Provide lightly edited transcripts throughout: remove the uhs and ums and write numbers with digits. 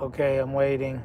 Okay, I'm waiting.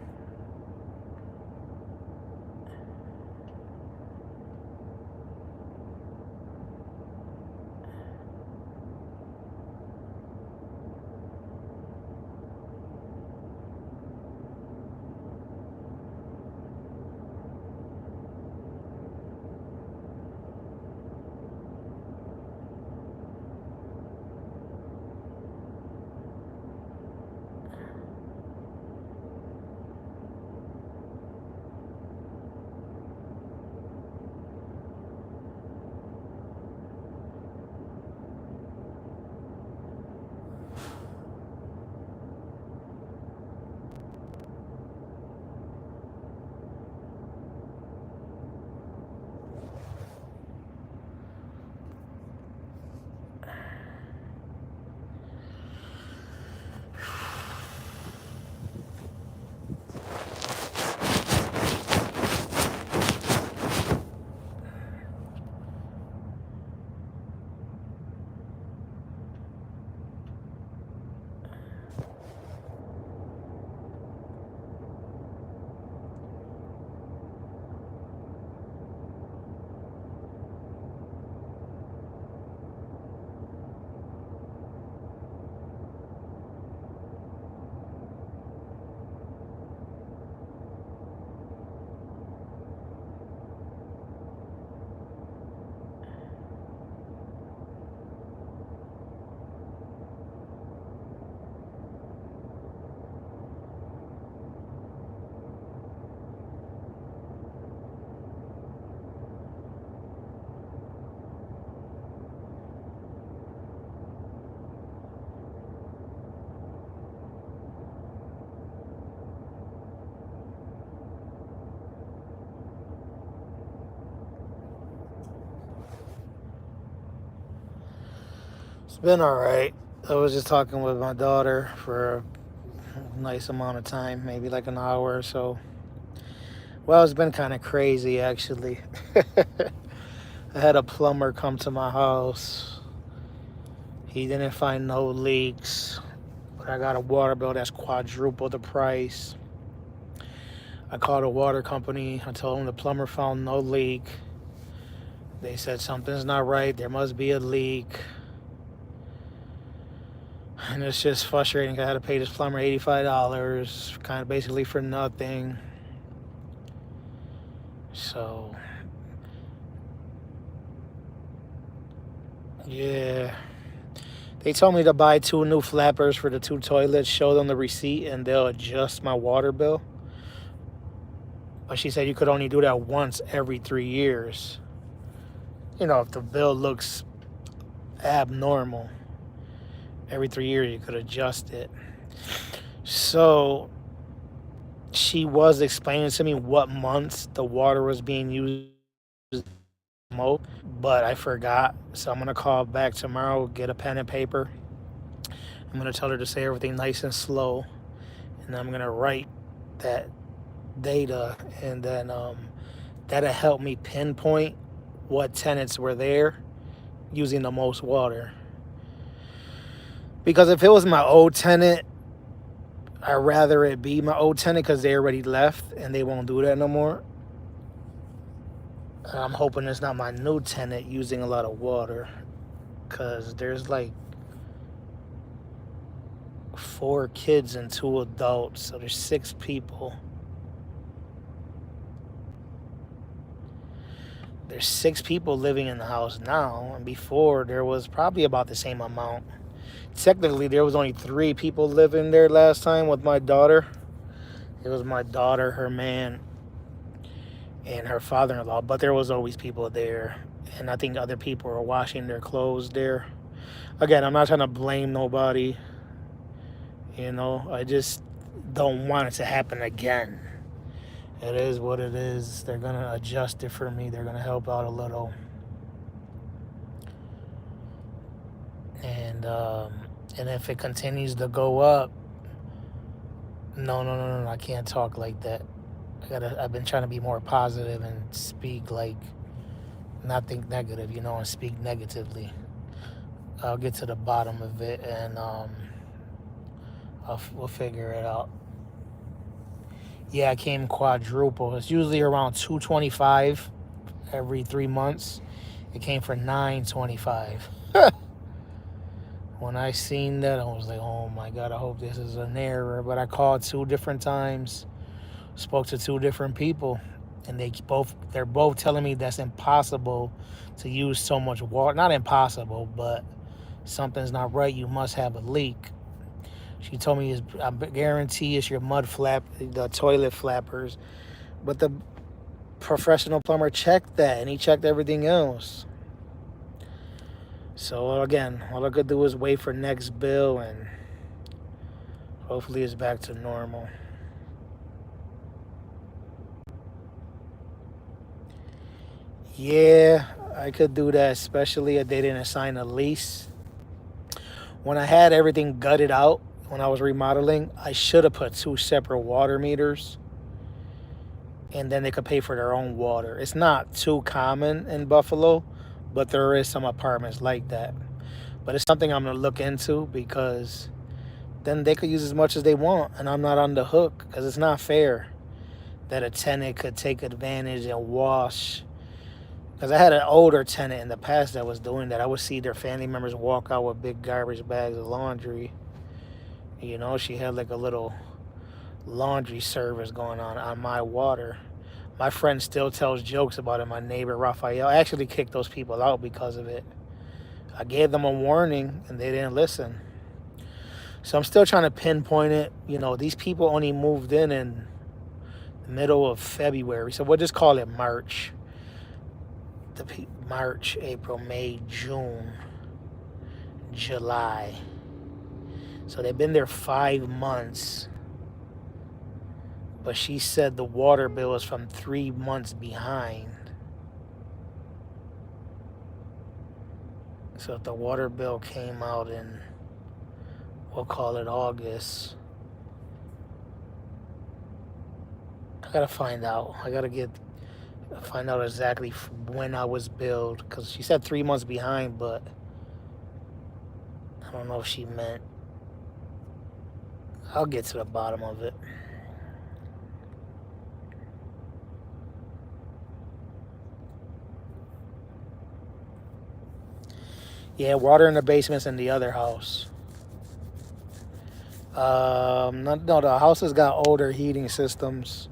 It's been all right. I was just talking with my daughter for a nice amount of time, maybe like an hour or so. Well, it's been kind of crazy actually. I had a plumber come to my house. He didn't find no leaks, but I got a water bill that's quadruple the price. I called a water company. I told them the plumber found no leak. They said something's not right. There must be a leak. And it's just frustrating. I had to pay this plumber $85, kind of basically for nothing. So, yeah. They told me to buy two new flappers for the two toilets, show them the receipt, and they'll adjust my water bill. But she said you could only do that once every 3 years. You know, if the bill looks abnormal, every 3 years you could adjust it. So she was explaining to me what months the water was being used most, but I forgot. So I'm gonna call back tomorrow, get a pen and paper. I'm gonna tell her to say everything nice and slow, and I'm gonna write that data, and then that'll help me pinpoint what tenants were there using the most water. Because if it was my old tenant, I'd rather it be my old tenant because they already left and they won't do that no more. I'm hoping it's not my new tenant using a lot of water because there's like 4 kids and 2 adults, so there's 6 people. There's 6 people living in the house now, and before there was probably about the same amount. Technically, there was only 3 people living there last time with my daughter. It was my daughter, her man, and her father-in-law, but there was always people there, and I think other people were washing their clothes there. Again, I'm not trying to blame nobody. I just don't want it to happen again. It is what it is. They're gonna adjust it for me. They're gonna help out a little, and if it continues to go up, no, I can't talk like that. I've been trying to be more positive and speak like, not think negative, and speak negatively. I'll get to the bottom of it, and we'll figure it out. Yeah, it came quadruple. It's usually around 225 every 3 months. It came for 925. When I seen that, I was like, oh my God, I hope this is an error. But I called 2 different times, spoke to 2 different people, and they're both telling me that's impossible to use so much water. Not impossible, but something's not right. You must have a leak. She told me, I guarantee it's your mud flap, the toilet flappers. But the professional plumber checked that, and he checked everything else. So again, all I could do is wait for next bill, and hopefully it's back to normal. Yeah, I could do that, especially if they didn't assign a lease. When I had everything gutted out, when I was remodeling, I should have put 2 separate water meters, and then they could pay for their own water. It's not too common in Buffalo, but there is some apartments like that. But it's something I'm going to look into, because then they could use as much as they want, and I'm not on the hook, because it's not fair that a tenant could take advantage and wash. Because I had an older tenant in the past that was doing that. I would see their family members walk out with big garbage bags of laundry. You know, she had like a little laundry service going on my water. My friend still tells jokes about it. My neighbor, Raphael, I actually kicked those people out because of it. I gave them a warning, and they didn't listen. So I'm still trying to pinpoint it. You know, these people only moved in the middle of February. So we'll just call it March. March, April, May, June, July. So they've been there 5 months. But she said the water bill is from 3 months behind. So if the water bill came out in, we'll call it August, I gotta find out. I gotta find out exactly when I was billed, because she said 3 months behind, but I don't know if she meant. I'll get to the bottom of it. Yeah, water in the basement's in the other house. No, the house has got older heating systems,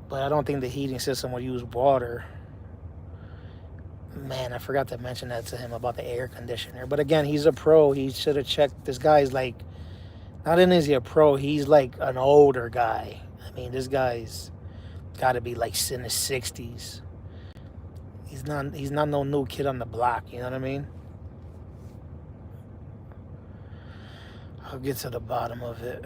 but I don't think the heating system will use water. Man, I forgot to mention that to him about the air conditioner. But again, he's a pro. He should have checked. This guy's like, not only is he a pro, he's like an older guy. I mean, this guy's got to be like in his 60s. He's not no new kid on the block, you know what I mean? I'll get to the bottom of it.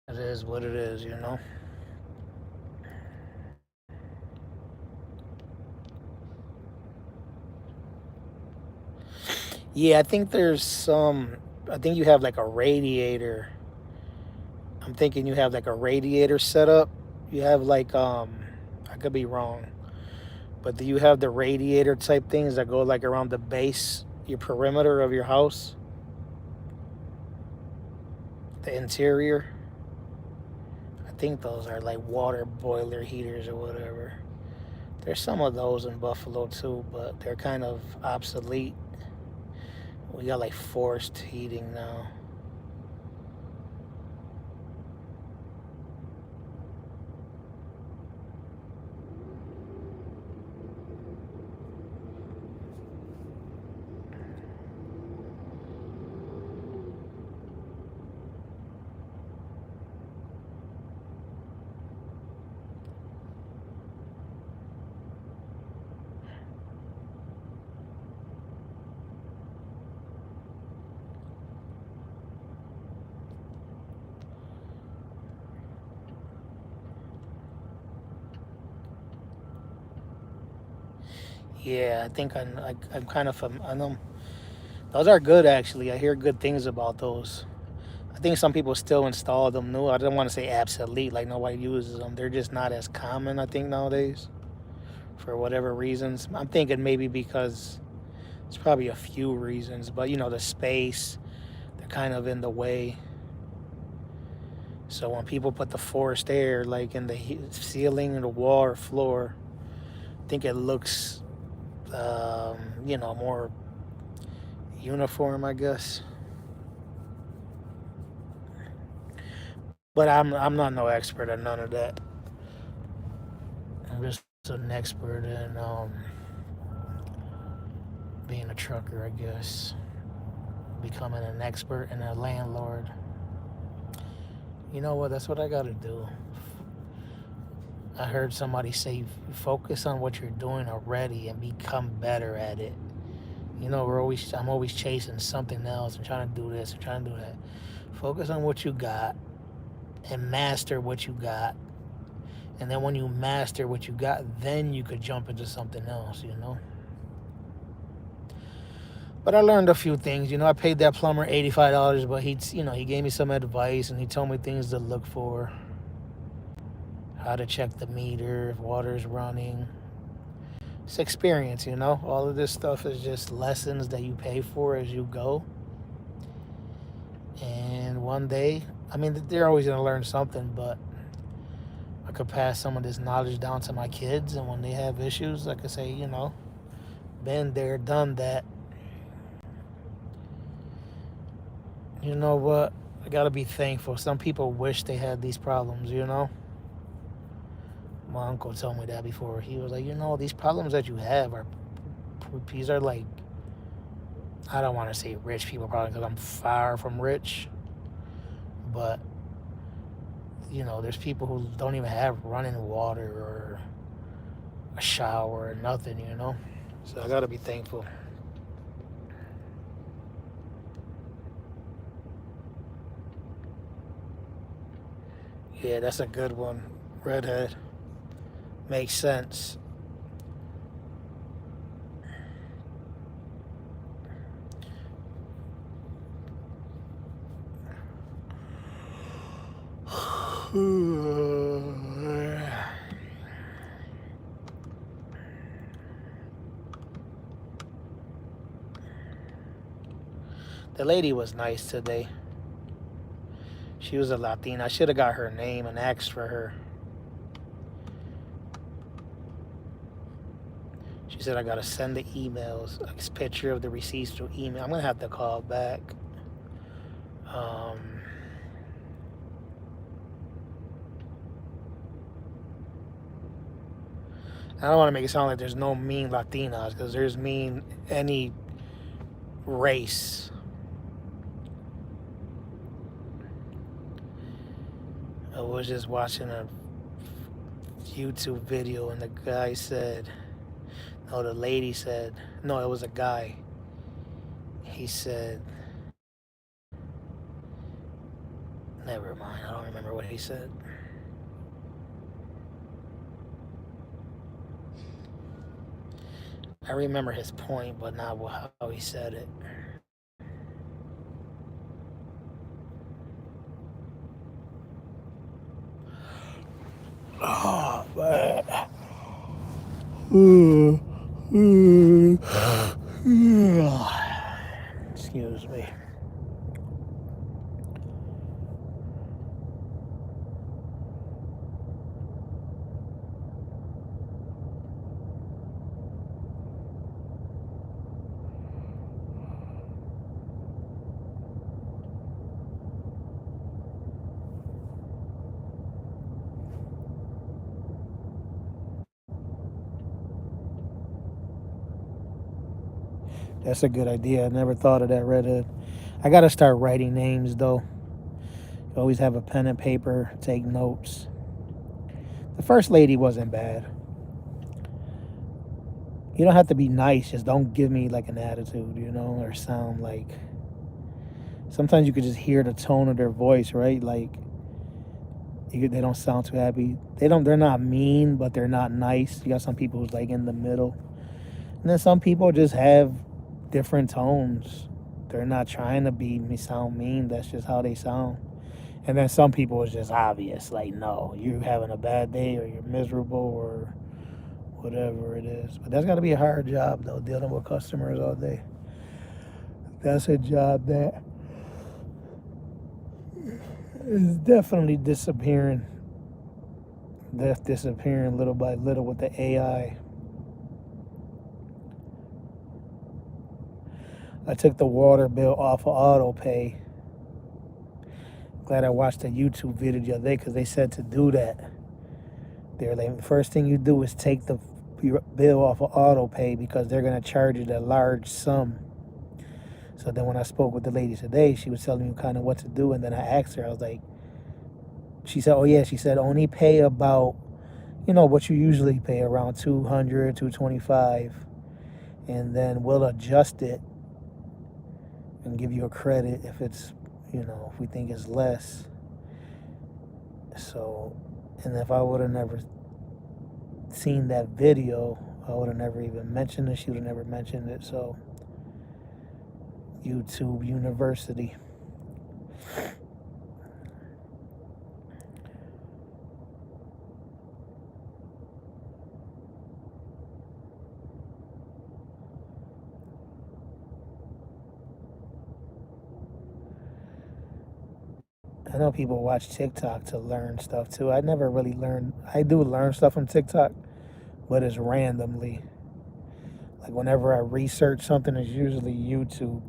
It is what it is, you know? Yeah, I think you have like a radiator. I'm thinking you have like a radiator set up. You have like, I could be wrong, but do you have the radiator type things that go like around the base, your perimeter of your house? The interior? I think those are like water boiler heaters or whatever. There's some of those in Buffalo too, but they're kind of obsolete. We got like forced heating now. Yeah, I think I'm kind of I know those are good actually. I hear good things about those. I think some people still install them new. I don't want to say obsolete, like nobody uses them. They're just not as common, I think, nowadays for whatever reasons. I'm thinking maybe because it's probably a few reasons, but the space, they're kind of in the way. So when people put the forced air like in the ceiling, the wall, or floor, I think it looks, more uniform, I guess. But I'm not no expert at none of that. I'm just an expert in being a trucker, I guess. Becoming an expert and a landlord. You know what? That's what I gotta do. I heard somebody say, focus on what you're doing already and become better at it. I'm always chasing something else and trying to do this and trying to do that. Focus on what you got and master what you got. And then when you master what you got, then you could jump into something else. But I learned a few things. I paid that plumber $85, but he gave me some advice and he told me things to look for. How to check the meter, if water's running. It's experience, All of this stuff is just lessons that you pay for as you go. And one day, they're always going to learn something, but I could pass some of this knowledge down to my kids, and when they have issues, I could say, been there, done that. You know what? I gotta be thankful. Some people wish they had these problems, My uncle told me that before. He was like, these problems that you have these are like, I don't want to say rich people probably because I'm far from rich, but there's people who don't even have running water or a shower or nothing, So I gotta be thankful. Yeah, that's a good one. Redhead. Makes sense. The lady was nice today. She was a Latina. I should have got her name and asked for her. She said I gotta send the emails, a picture of the receipts through email. I'm gonna have to call back. I don't want to make it sound like there's no mean Latinas, because there's mean any race. I was just watching a YouTube video and the guy said, no, the lady said, no, it was a guy. He said, never mind, I don't remember what he said. I remember his point, but not how he said it. Oh, man. Excuse me. That's a good idea. I never thought of that, Redhead. I got to start writing names, though. You always have a pen and paper, take notes. The first lady wasn't bad. You don't have to be nice. Just don't give me like an attitude, or sound like... Sometimes you could just hear the tone of their voice, right? Like, they don't sound too happy. They're not mean, but they're not nice. You got some people who's like in the middle. And then some people just have different tones. They're not trying to sound mean. That's just how they sound. And then some people is just obvious. Like, no, you're having a bad day or you're miserable or whatever it is. But that's got to be a hard job, though, dealing with customers all day. That's a job that is definitely disappearing. That's disappearing little by little with the AI. I took the water bill off of auto pay. Glad I watched a YouTube video the other day because they said to do that. They're like, the first thing you do is take the bill off of auto pay because they're going to charge you a large sum. So then when I spoke with the lady today, she was telling me kind of what to do. And then I asked her, I was like, she said, oh yeah, she said, only pay about, what you usually pay, around 200, 225. And then we'll adjust it and give you a credit if it's, if we think it's less. So, and if I would have never seen that video, I would have never even mentioned it. She would have never mentioned it. So, YouTube University. I know people watch TikTok to learn stuff too. I never really learned. I do learn stuff from TikTok, but it's randomly. Like whenever I research something, it's usually YouTube.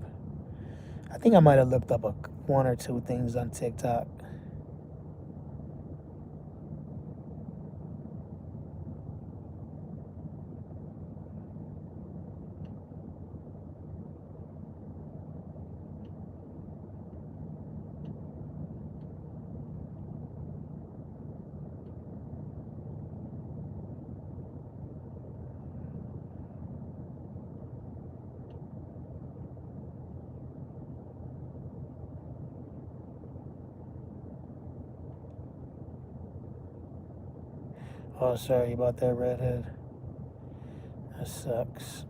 I think I might have looked up one or two things on TikTok. Oh, sorry about that, redhead. That sucks.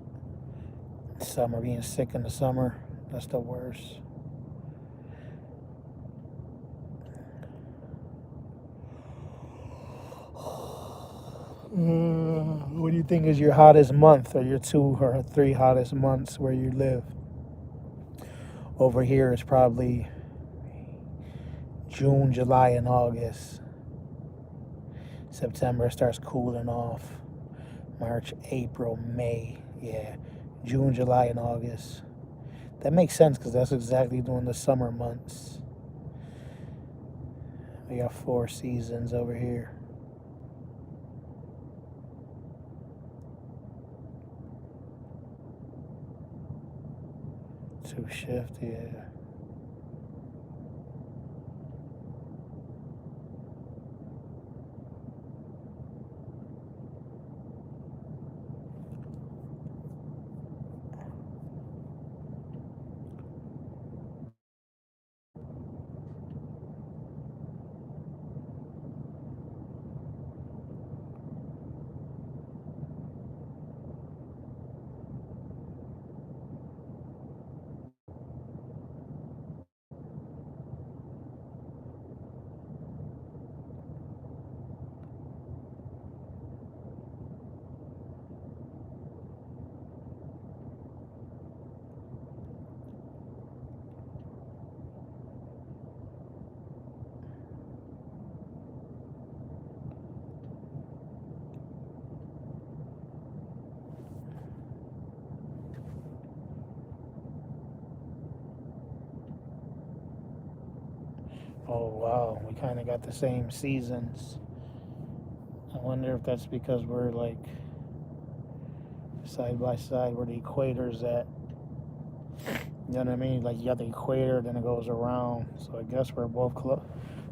Summer, being sick in the summer, that's the worst. What do you think is your hottest month or your 2 or 3 hottest months where you live? Over here it's probably June, July, and August. September starts cooling off. March, April, May. Yeah. June, July, and August. That makes sense because that's exactly during the summer months. We got 4 seasons over here. 2 shift, yeah. Oh wow, we kind of got the same seasons. I wonder if that's because we're like side by side where the equator's at. You know what I mean? Like you got the equator, then it goes around. So I guess we're both close.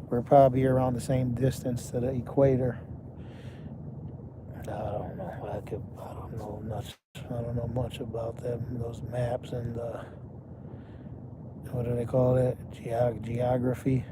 We're probably around the same distance to the equator. I don't know. I don't know much. I don't know much about them. Those maps and what do they call it? Geography.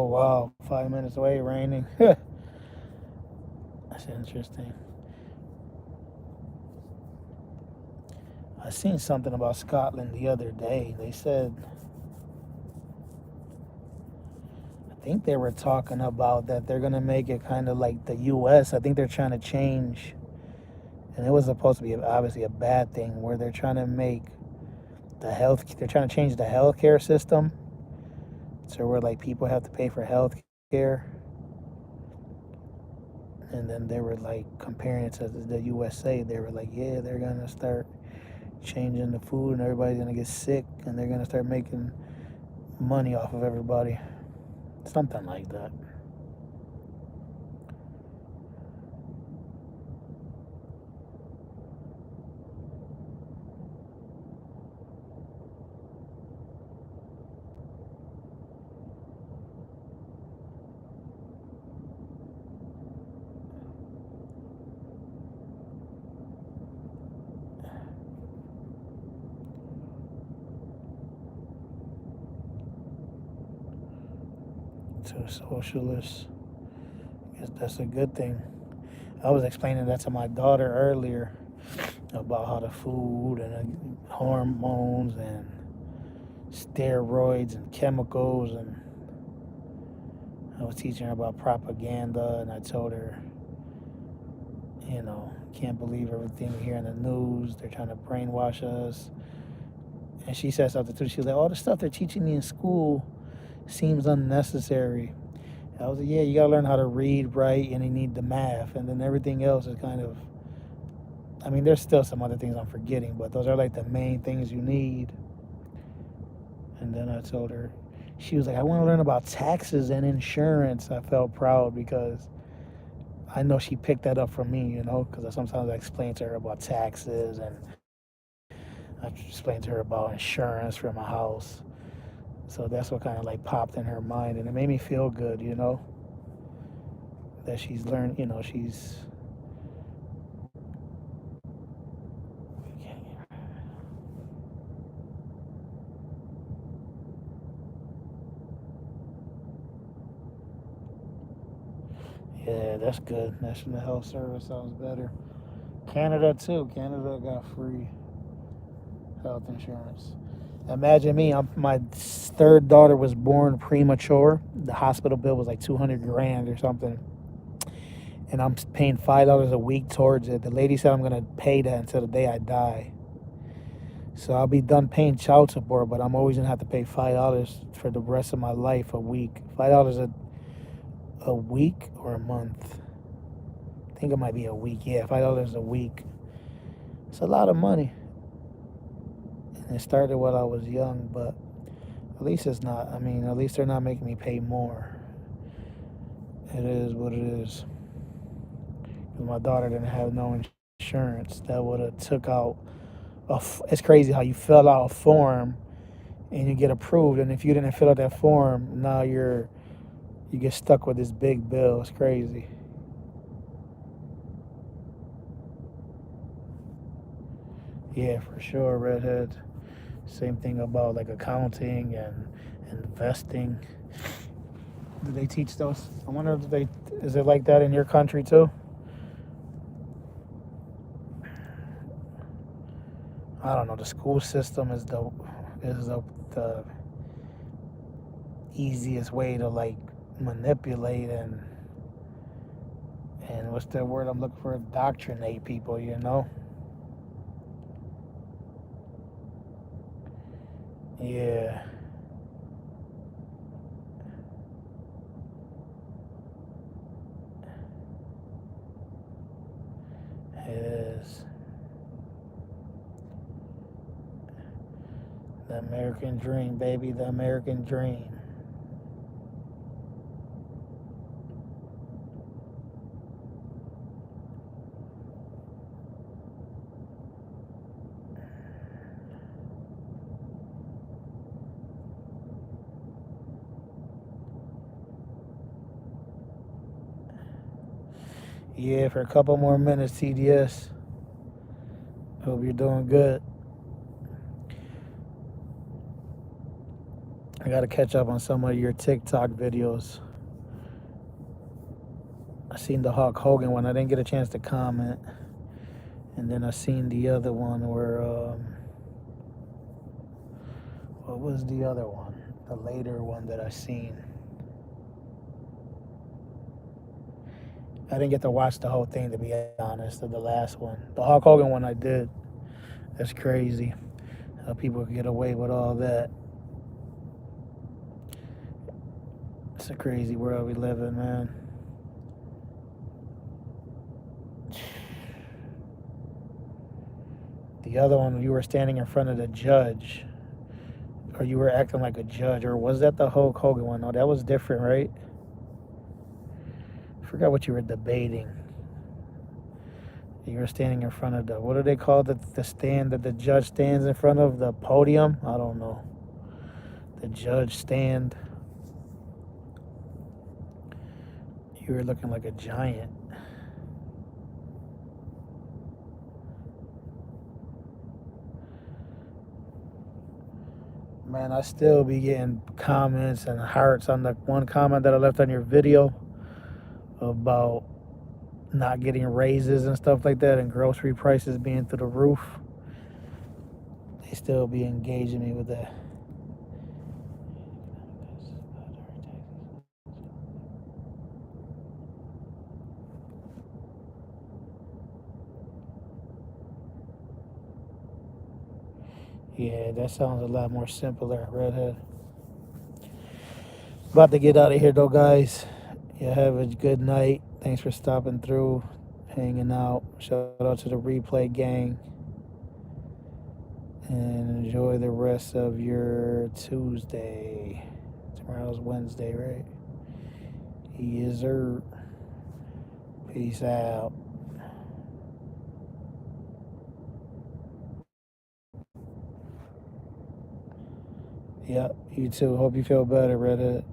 wow, 5 minutes away, raining. That's interesting. I seen something about Scotland the other day. They said, I think they were talking about that they're gonna make it kind of like the U.S. I think they're trying to change, and it was supposed to be obviously a bad thing, where they're trying to make they're trying to change the healthcare system, so where like people have to pay for health care, and then they were like comparing it to the USA. They were like, yeah, they're gonna start changing the food, and everybody's gonna get sick, and they're gonna start making money off of everybody, something like that. To socialists, I guess that's a good thing. I was explaining that to my daughter earlier about how the food and the hormones and steroids and chemicals, and I was teaching her about propaganda, and I told her, can't believe everything we hear in the news. They're trying to brainwash us. And she said something too. She was like, all the stuff they're teaching me in school seems unnecessary. I was like, yeah, you gotta learn how to read, write, and you need the math, and then everything else is kind of. I mean, there's still some other things I'm forgetting, but those are like the main things you need. And then I told her, she was like, I want to learn about taxes and insurance. I felt proud because I know she picked that up from me, because sometimes I explain to her about taxes, and I explained to her about insurance for my house. So that's what kind of like popped in her mind, and it made me feel good, that she's learned, she's. Yeah, that's good. National Health Service sounds better. Canada too. Canada got free health insurance. Imagine me. My third daughter was born premature. The hospital bill was like 200 grand or something, and I'm paying $5 a week towards it. The lady said I'm gonna pay that until the day I die. So I'll be done paying child support, but I'm always gonna have to pay $5 for the rest of my life a week. $5 a week or a month. I think it might be a week. Yeah, $5 a week. It's a lot of money. And it started while I was young, but at least it's not. I mean, at least they're not making me pay more. It is what it is. Because my daughter didn't have no insurance. That would have took out. It's crazy how you fill out a form and you get approved, and if you didn't fill out that form, now you get stuck with this big bill. It's crazy. Yeah, for sure, redhead. Same thing about like accounting and investing. Do they teach those? I wonder if is it like that in your country too? I don't know. The school system is the easiest way to like manipulate and what's the word I'm looking for? Indoctrinate people. Yeah, it is. The American dream, baby. The American dream. Yeah, for a couple more minutes, TDS. Hope you're doing good. I gotta catch up on some of your TikTok videos. I seen the Hulk Hogan one. I didn't get a chance to comment. And then I seen the other one where, what was the other one? The later one that I seen. I didn't get to watch the whole thing, to be honest, of the last one. The Hulk Hogan one I did. That's crazy how people get away with all that. It's a crazy world we live in, man. The other one, you were standing in front of the judge, or you were acting like a judge, or was that the Hulk Hogan one? No, that was different, right? I forgot what you were debating. You were standing in front of the, what do they call the stand that the judge stands in front of? The podium? I don't know. The judge stand. You were looking like a giant. Man, I still be getting comments and hearts on the one comment that I left on your video about not getting raises and stuff like that, and grocery prices being through the roof. They still be engaging me with that. Yeah, that sounds a lot more simpler, Redhead. About to get out of here though, guys. Yeah, have a good night. Thanks for stopping through, hanging out. Shout out to the replay gang. And enjoy the rest of your Tuesday. Tomorrow's Wednesday, right? Yes, sir. Peace out. Yep, you too. Hope you feel better, Redhead.